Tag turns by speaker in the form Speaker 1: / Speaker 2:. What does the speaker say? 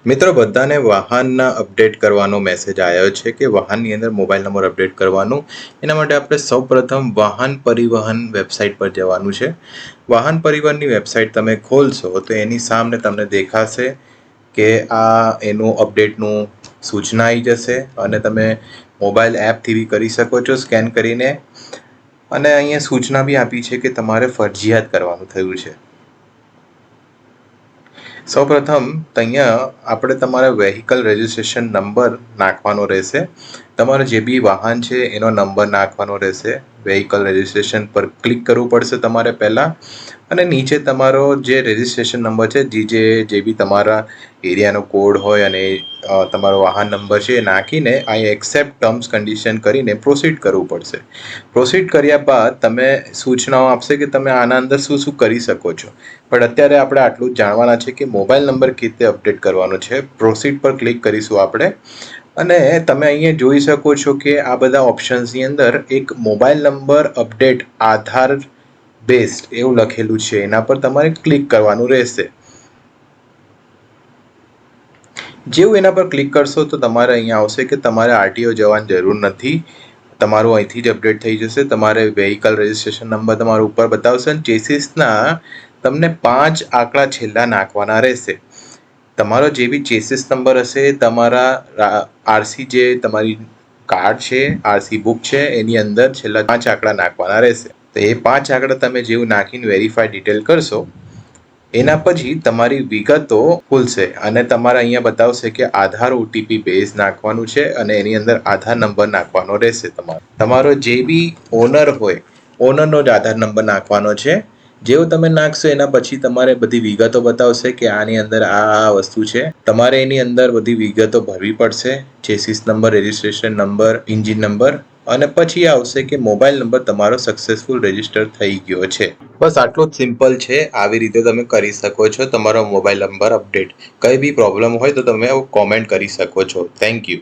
Speaker 1: મિત્રો બધાને વાહનના અપડેટ કરવાનો મેસેજ આવ્યો છે કે વાહનની અંદર મોબાઈલ નંબર અપડેટ કરવાનું. એના માટે આપણે સૌપ્રથમ વાહન પરિવહન વેબસાઇટ પર જવાનું છે. વાહન પરિવહનની વેબસાઇટ તમે ખોલશો તો એની સામે તમને દેખાશે કે આ એનું અપડેટનું સૂચના આવી જશે અને તમે મોબાઈલ એપથી બી કરી શકો છો સ્કેન કરીને. અને અહીંયા સૂચના બી આપી છે કે તમારે ફરજિયાત કરવાનું થયું છે. સૌપ્રથમ અહીંયા આપણે તમારા વેહિકલ રજિસ્ટ્રેશન નંબર નાખવાનો રહેશે. તમારો જે બી વાહન છે એનો નંબર નાખવાનો રહેશે. વેહિકલ રજિસ્ટ્રેશન પર ક્લિક કરવું પડશે તમારે પહેલાં. અને નીચે તમારો જે રજિસ્ટ્રેશન નંબર છે જે બી તમારા એરિયાનો કોડ હોય અને તમારો વાહન નંબર છે એ નાખીને અહીં એક્સેપ્ટ ટર્મ્સ કન્ડિશન કરીને પ્રોસીડ કરવું પડશે. પ્રોસીડ કર્યા બાદ તમે સૂચનાઓ આપશે કે તમે આના અંદર શું શું કરી શકો છો. પણ અત્યારે આપણે આટલું જ જાણવાના છે કે મોબાઈલ નંબર કેવી રીતે અપડેટ કરવાનો છે. પ્રોસીડ પર ક્લિક કરીશું આપણે. અને તમે અહીંયા જોઈ શકો છો કે આ બધા ઓપ્શન્સની અંદર એક મોબાઈલ નંબર અપડેટ આધાર બેસ્ડ એવું લખેલું છે. એના પર તમારે ક્લિક કરવાનું રહેશે. જેવું એના પર ક્લિક કરશો તો તમારે અહીંયા આવશે કે તમારે આરટીઓ જવાની જરૂર નથી. તમારું અહીંથી જ અપડેટ થઈ જશે. તમારે વેહિકલ રજિસ્ટ્રેશન નંબર તમારું ઉપર બતાવશે અને ચેસિસના તમને 5 આંકડા છેલ્લા નાખવાના રહેશે. તમારો જે બી ચેસિસ નંબર હશે તમારા આરસી જે તમારી કાર્ડ છે આરસી બુક છે એની અંદર છેલ્લા 5 આંકડા નાખવાના રહેશે. તો એ 5 આંકડા તમે જેવું નાખીને વેરીફાઈ ડિટેલ કરશો એના પછી તમારી વિગતો ખુલશે અને તમારે અહીંયા બતાવશે કે આધાર ઓટીપી બેઝ નાખવાનું છે અને એની અંદર આધાર નંબર નાખવાનો રહેશે. તમારો જે બી ઓનર હોય ઓનરનો જ આધાર નંબર નાખવાનો છે. જેવું તમે નાખશો એના પછી તમારે બધી વિગતો બતાવશે કે આની અંદર આ વસ્તુ છે. તમારે એની અંદર બધી વિગતો ભરવી પડશે. Chassis number, registration number, engine number અને પછી આવશે કે મોબાઈલ નંબર તમારો સક્સેસફુલ રજીસ્ટર થઈ ગયો છે. બસ આટલું જ સિમ્પલ છે. આવી રીતે તમે કરી શકો છો તમારો મોબાઈલ નંબર અપડેટ. કંઈ બી પ્રોબ્લેમ હોય તો તમે કોમેન્ટ કરી શકો છો. Thank you.